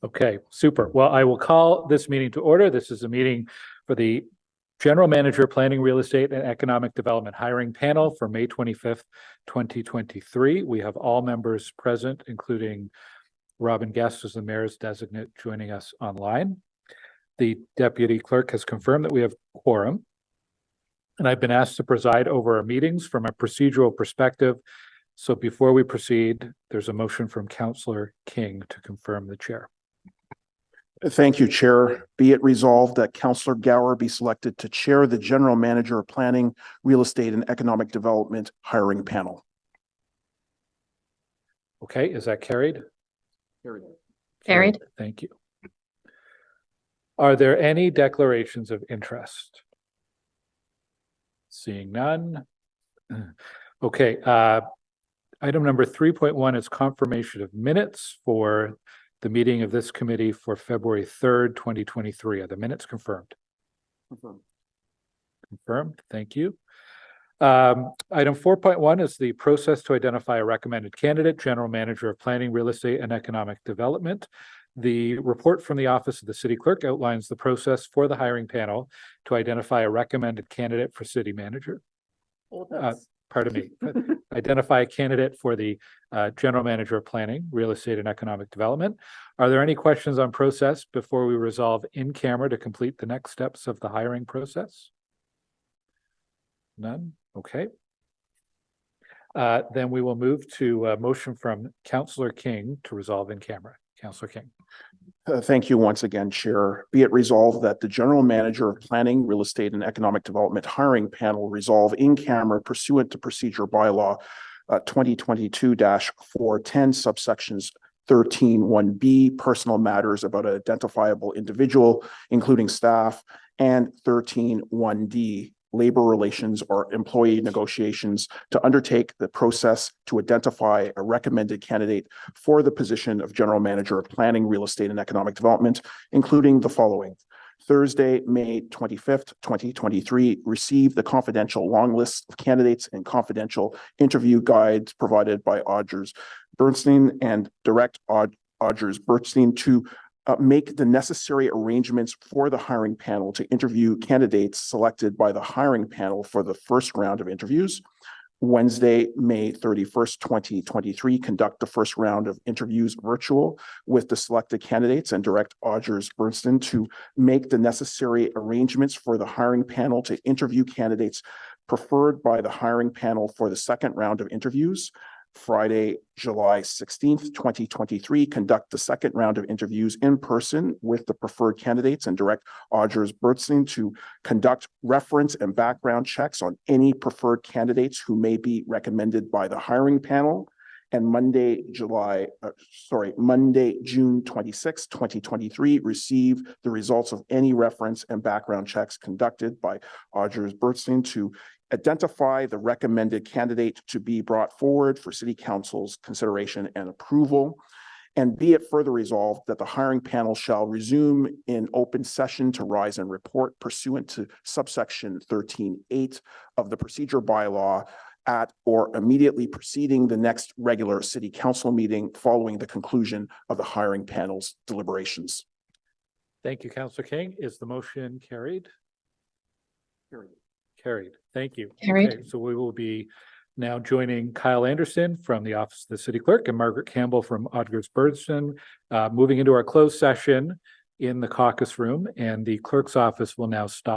Okay, super. Well, I will call this meeting to order. This is a meeting for the General Manager, Planning, Real Estate, and Economic Development Hiring Panel for May 25th, 2023. We have all members present, including Robin Guest as the Mayor's designate joining us online. The Deputy Clerk has confirmed that we have quorum, and I've been asked to preside over our meetings from a procedural perspective. So before we proceed, there's a motion from Councillor King to confirm the chair. Thank you, Chair. Be it resolved that Councillor Gower be selected to chair the General Manager of Planning, Real Estate, and Economic Development Hiring Panel. Okay, is that carried? Carried. Thank you. Are there any declarations of interest? Seeing none. Okay, item number 3.1 is confirmation of minutes for the meeting of this committee for February 3rd, 2023. Are the minutes confirmed? Confirmed. Thank you. Item 4.1 is the process to identify a recommended candidate, General Manager of Planning, Real Estate, and Economic Development. The report from the Office of the City Clerk outlines the process for the hiring panel to identify a recommended candidate for City Manager. Pardon me, identify a candidate for the General Manager of Planning, Real Estate, and Economic Development. Are there any questions on process before we resolve in camera to complete the next steps of the hiring process? None? Okay. Then we will move to a motion from Councillor King to resolve in camera. Councillor King. Thank you once again, Chair. Be it resolved that the General Manager of Planning, Real Estate, and Economic Development Hiring Panel resolve in camera pursuant to Procedure Bylaw 2022-410 subsections 13(1)B, personal matters about an identifiable individual, including staff, and 13(1)D, labor relations or employee negotiations, to undertake the process to identify a recommended candidate for the position of General Manager of Planning, Real Estate, and Economic Development, including the following. Thursday, May 25th, 2023, receive the confidential long list of candidates and confidential interview guides provided by Odgers Bernstein, and direct Odgers Bernstein to make the necessary arrangements for the hiring panel to interview candidates selected by the hiring panel for the first round of interviews. Wednesday, May 31st, 2023, conduct the first round of interviews virtual with the selected candidates, and direct Odgers Bernstein to make the necessary arrangements for the hiring panel to interview candidates preferred by the hiring panel for the second round of interviews. Friday, July 16th, 2023, conduct the second round of interviews in person with the preferred candidates, and direct Odgers Bernstein to conduct reference and background checks on any preferred candidates who may be recommended by the hiring panel. And Monday, June 26th, 2023, receive the results of any reference and background checks conducted by Odgers Bernstein to identify the recommended candidate to be brought forward for City Council's consideration and approval. And be it further resolved that the hiring panel shall resume in open session to rise and report pursuant to subsection 13(8) of the Procedure Bylaw at or immediately preceding the next regular City Council meeting following the conclusion of the hiring panel's deliberations. Thank you, Councillor King. Is the motion carried? Carried. Thank you. Carried. Okay, so we will be now joining Kyle Anderson from the Office of the City Clerk and Margaret Campbell from Odgers Bernstein, moving into our closed session in the caucus room, and the clerk's office will now stop